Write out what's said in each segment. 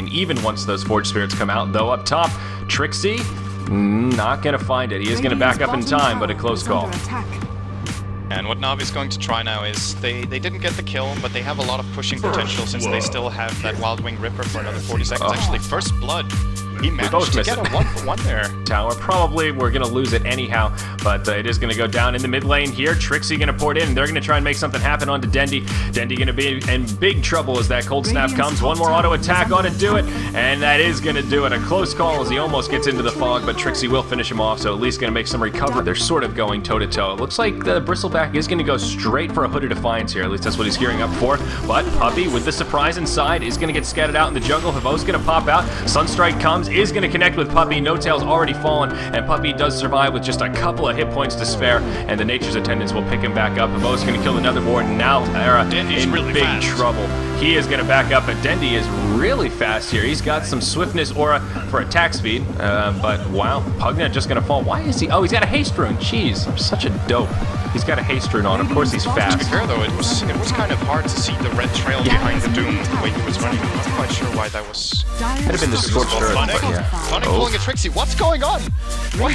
lane, even once those Forge Spirits come out. Though up top, Trixie, not going to find it. He is going to back up in time, but a close call. And what Navi's going to try now is, they didn't get the kill, but they have a lot of pushing potential since they still have that Wild Wing Ripper for another 40 seconds. Actually, first blood. He managed to get a 1-for-1 there. Tower, probably we're going to lose it anyhow, but it is going to go down in the mid lane here. Trixie going to port in, and they're going to try and make something happen onto Dendi. Dendi going to be in big trouble as that cold snap comes. One more auto attack on to do it, and that is going to do it. A close call as he almost gets into the fog, but Trixie will finish him off, so at least going to make some recovery. They're sort of going toe-to-toe. It looks like the Bristleback is going to go straight for a Hooded Defiance here. At least that's what he's gearing up for. But Puppey, with the surprise inside, is going to get scattered out in the jungle. Havo's going to pop out. Sunstrike comes, is going to connect with Puppey. No Tail's already fallen, and Puppey does survive with just a couple of hit points to spare, and the Nature's Attendants will pick him back up. Havo's going to kill another ward, and now Era Dendi's in really big fast. trouble. He is going to back up, but Dendi is really fast here. He's got some swiftness aura for attack speed, but wow, Pugna just going to fall. Why is he? Oh, he's got a haste rune. Jeez, I'm such a dope. He's got a haste rune on. Of course he's fast. To be fair though, it was kind of hard to see the red trail behind the Doom the way he was running. I'm not quite sure why that was. Could have been the Scorched Earth, but yeah. Fnatic pulling a Trixie. What's going on? What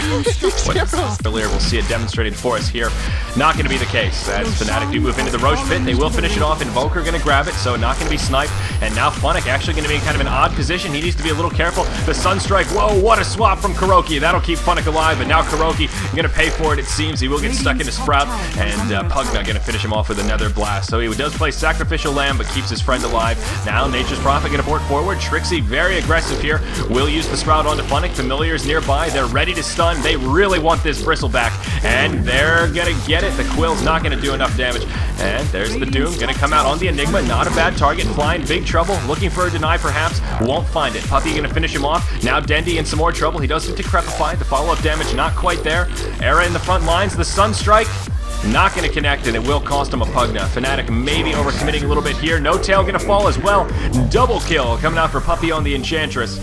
Earlier, we'll see it demonstrated for us here. Not going to be the case. As Fnatic do move into the Roche pit, they will finish it off. Invoker going to grab it, so not going to be sniped. And now Fnatic actually going to be in kind of an odd position. He needs to be a little careful. The Sunstrike, whoa, what a swap from Kuroki. That'll keep Fnatic alive, but now Kuroki going to pay for it, it seems. He will get stuck into Sprout, and Pugna going to finish him off with another blast. So he does play Sacrificial Lamb, but keeps his friend alive. Now Nature's Prophet going to port forward. Trixie very aggressive here. Will use the Sprout onto Fnatic. Familiars nearby. They're ready to stun. They really want this Bristleback, and they're going to get it. The Quill's not going to do enough damage. And there's the Doom going to come out on the Enigma. Not a bad target. Flying big trouble. Looking for a deny perhaps. Won't find it. Puppey going to finish him off. Now Dendi in some more trouble. He does Decrepify. The follow-up damage not quite there. Era in the front lines. The Sunstrike not going to connect, and it will cost him a Pugna. Fnatic maybe overcommitting a little bit here. No Tail going to fall as well. Double kill coming out for Puppey on the Enchantress.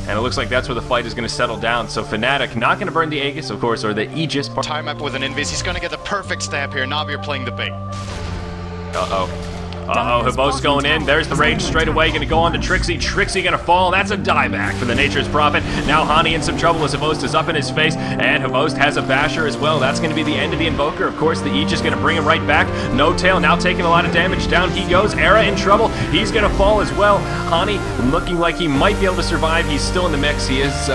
And it looks like that's where the fight is going to settle down. So Fnatic not going to burn the Aegis, of course, or the Aegis. Time up with an Invis. He's going to get the perfect stab here. Navi are playing the bait. Havo's going in. There's the rage straight away. Going to go on to Trixie. Trixie going to fall. That's a dieback for the Nature's Prophet. Now Hani in some trouble as Havost is up in his face. And Havost has a basher as well. That's going to be the end of the Invoker. Of course, the Aegis going to bring him right back. No Tail now taking a lot of damage. Down he goes. Era in trouble. He's going to fall as well. Hani looking like he might be able to survive. He's still in the mix. He is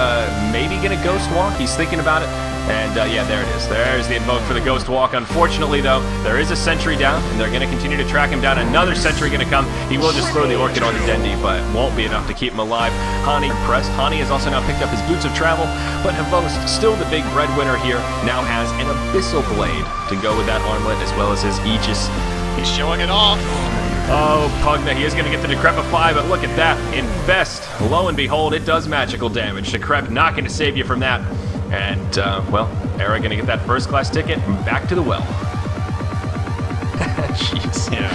maybe going to Ghost Walk. He's thinking about it. And yeah, there it is. There's the invoke for the Ghost Walk. Unfortunately, though, there is a sentry down, and they're going to continue to track him down. Another sentry going to come. He will just throw the Orchid onto Dendi, but won't be enough to keep him alive. Hani pressed. Hani has also now picked up his Boots of Travel, but Havost, still the big breadwinner here, now has an Abyssal Blade to go with that armlet, as well as his Aegis. He's showing it off. Oh, Pugna, he is going to get the Decrepify, but look at that. Infest. Lo and behold, it does magical damage. Decrep not going to save you from that. And, well, Era going to get that first-class ticket back to the well. Jeez. Yeah.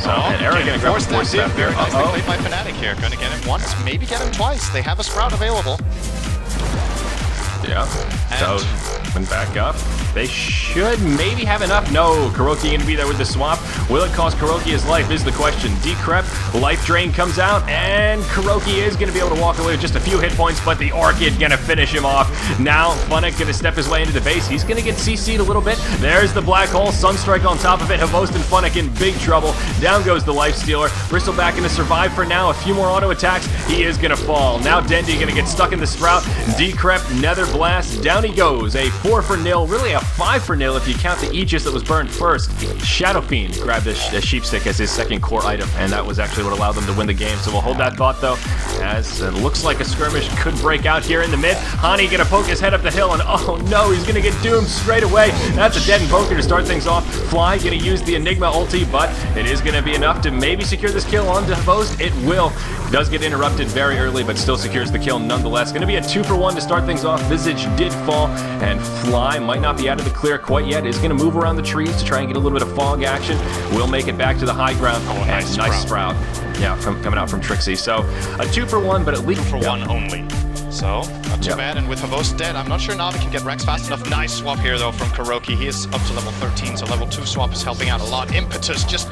And Era going to grab a force step here. Nicely played by Fnatic here. Going to get him once, maybe get him twice. They have a Sprout available. Yeah. So, went back up. They should maybe have enough. No, Kuroki going to be there with the swap. Will it cost Kuroki his life is the question. Decrep, Life Drain comes out, and Kuroki is going to be able to walk away with just a few hit points, but the Orchid going to finish him off. Now, Fnatic going to step his way into the base. He's going to get CC'd a little bit. There's the Black Hole. Sunstrike on top of it. Havost and Fnatic in big trouble. Down goes the Life Stealer. Bristleback going to survive for now. A few more auto attacks. He is going to fall. Now Dendi going to get stuck in the Sprout. Decrep, Nether Blast. Down he goes. A 4-for-0. Really a 5-for-0 if you count the Aegis that was burned first. Shadow Fiend grabbed the Sheepstick as his second core item, and that was actually what allowed them to win the game. So we'll hold that thought, though, as it looks like a skirmish could break out here in the mid. Hani gonna poke his head up the hill, and oh no, he's gonna get doomed straight away. That's a dead Invoker to start things off. Fly gonna use the Enigma ulti, but it is gonna be enough to maybe secure this kill onto Havost. It will. Does get interrupted very early, but still secures the kill nonetheless. Gonna be a 2-for-1 to start things off. Visage did fall, and Fly might not be out of the clear quite yet. Is gonna move around the trees to try and get a little bit of fog action. Will make it back to the high ground. Oh, nice Sprout. Yeah, coming out from Trixie. So a 2-for-1, but at least 2-for-1 only. So, not too bad, and with Havost dead, I'm not sure Navi can get Rex fast enough. Nice swap here, though, from Kuroki. He is up to level 13, so level 2 swap is helping out a lot. Impetus just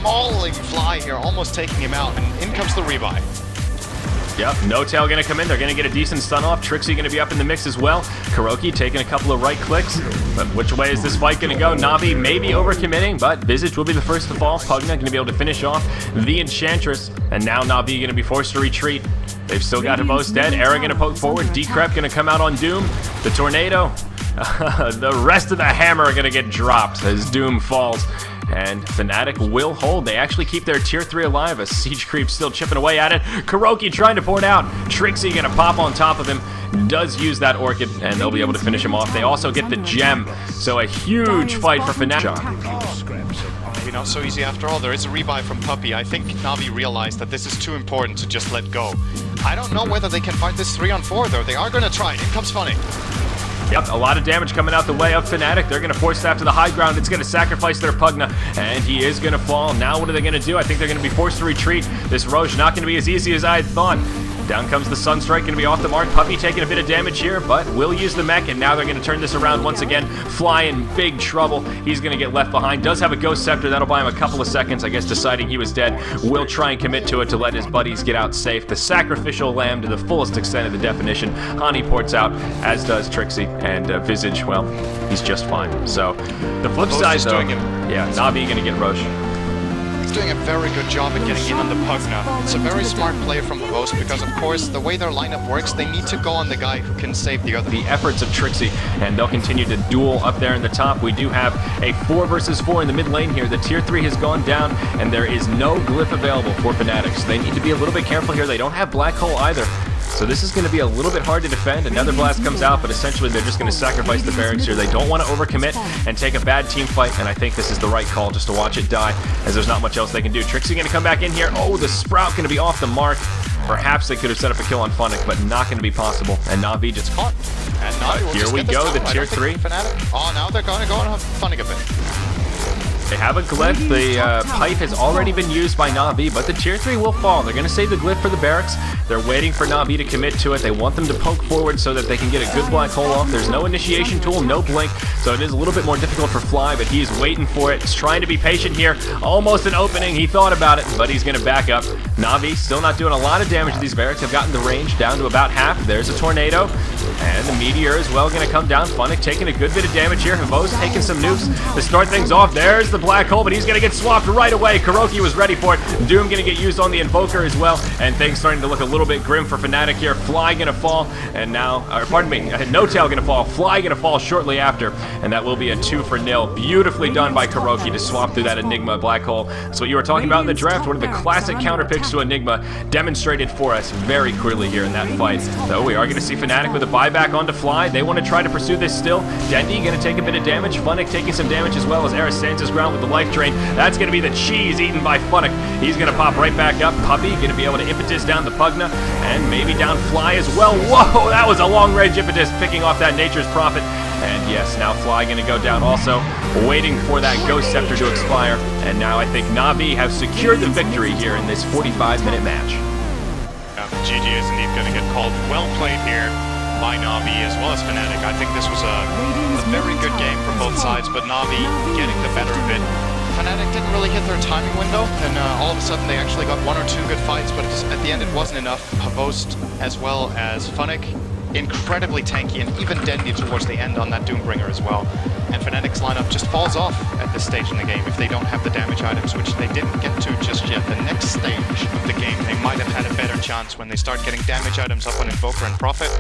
mauling Fly here, almost taking him out, and in comes the rebuy. Yep, No Tail gonna come in. They're gonna get a decent stun off. Trixie gonna be up in the mix as well. Kuroky taking a couple of right clicks. But which way is this fight gonna go? Navi maybe overcommitting, but Visage will be the first to fall. Pugna gonna be able to finish off the Enchantress. And now Navi gonna be forced to retreat. They've still got Hibos dead. Era gonna poke forward. Decrep gonna come out on Doom. The Tornado. The rest of the hammer are gonna get dropped as Doom falls. And Fnatic will hold. They actually keep their tier 3 alive as Siege Creep still chipping away at it. Kuroky trying to pour it out. Trixie gonna pop on top of him. Does use that Orchid, and they'll be able to finish him off. They also get the Gem, so a huge fight for Fnatic. Maybe not so easy after all. There is a rebuy from Puppey. I think Navi realized that this is too important to just let go. I don't know whether they can fight this 3-on-4 though. They are gonna try. In comes Funny. Yep, a lot of damage coming out the way of Fnatic. They're going to force that to the high ground. It's going to sacrifice their Pugna, and he is going to fall. Now what are they going to do? I think they're going to be forced to retreat. This Roche not going to be as easy as I thought. Down comes the Sunstrike, going to be off the mark. Puppey taking a bit of damage here, but will use the mech, and now they're going to turn this around once again. Fly in big trouble. He's going to get left behind. Does have a Ghost Scepter. That'll buy him a couple of seconds, I guess, deciding he was dead. Will try and commit to it to let his buddies get out safe. The sacrificial lamb to the fullest extent of the definition. Hani ports out, as does Trixie, and Visage, well, he's just fine. So, the flip side, though, yeah, Navi going to get Roche. He's doing a very good job at getting in on the Pugna. It's a very smart play from Hibos because, of course, the way their lineup works, they need to go on the guy who can save the other. The efforts of Trixie, and they'll continue to duel up there in the top. We do have a 4 versus 4 in the mid lane here. The tier 3 has gone down, and there is no glyph available for Fnatic. So they need to be a little bit careful here. They don't have Black Hole either. So this is going to be a little bit hard to defend. Another blast comes out, but essentially they're just going to sacrifice the barracks here. They don't want to overcommit and take a bad team fight, and I think this is the right call just to watch it die, as there's not much else they can do. Trixie going to come back in here. Oh, the Sprout going to be off the mark. Perhaps they could have set up a kill on Fnatic, but not going to be possible. And Navi just caught. And Navi here we go, the tier 3. Fnatic. Oh, now they're going to go on Fnatic a bit. They have a glyph. The pipe has already been used by Navi, but the tier 3 will fall. They're going to save the glyph for the barracks. They're waiting for Navi to commit to it. They want them to poke forward so that they can get a good black hole off. There's no initiation tool, no blink, so it is a little bit more difficult for Fly, but he's waiting for it. He's trying to be patient here. Almost an opening. He thought about it, but he's going to back up. Navi still not doing a lot of damage to these barracks. Have gotten the range down to about half. There's a Tornado, and the Meteor as well going to come down. Fnatic taking a good bit of damage here. Hibos taking some nukes to start things off. There's the black hole, but he's going to get swapped right away. Kuroky was ready for it. Doom going to get used on the Invoker as well, and things starting to look a little bit grim for Fnatic here. Fly going to fall, and now, or pardon me, No Tail going to fall. Fly going to fall shortly after, and that will be a 2-0. Beautifully done by Kuroky to swap through that Enigma black hole. So what you were talking about in the draft, one of the classic counter picks to Enigma, demonstrated for us very clearly here in that fight. So we are going to see Fnatic with a buyback onto Fly. They want to try to pursue this still. Dendi going to take a bit of damage. Fnatic taking some damage as well as Eris stands his ground with the life drain. That's going to be the cheese eaten by Fnatic. He's going to pop right back up. Puppey going to be able to impetus down the Pugna and maybe down Fly as well. Whoa, that was a long-range impetus picking off that Nature's Prophet. And yes, now Fly going to go down also, waiting for that Ghost Scepter to expire. And now I think Navi have secured the victory here in this 45-minute match. GG is indeed going to get called. Well played here by Navi as well as Fnatic. I think this was a very good game for both sides, but Navi getting the better of it. Fnatic didn't really hit their timing window, and all of a sudden they actually got 1 or 2 good fights, but at the end it wasn't enough. Havost as well as Fnatic, incredibly tanky, and even Dendi towards the end on that Doombringer as well. And Fnatic's lineup just falls off at this stage in the game if they don't have the damage items, which they didn't get to just yet. The next stage of the game, they might have had a better chance when they start getting damage items up on Invoker and Prophet.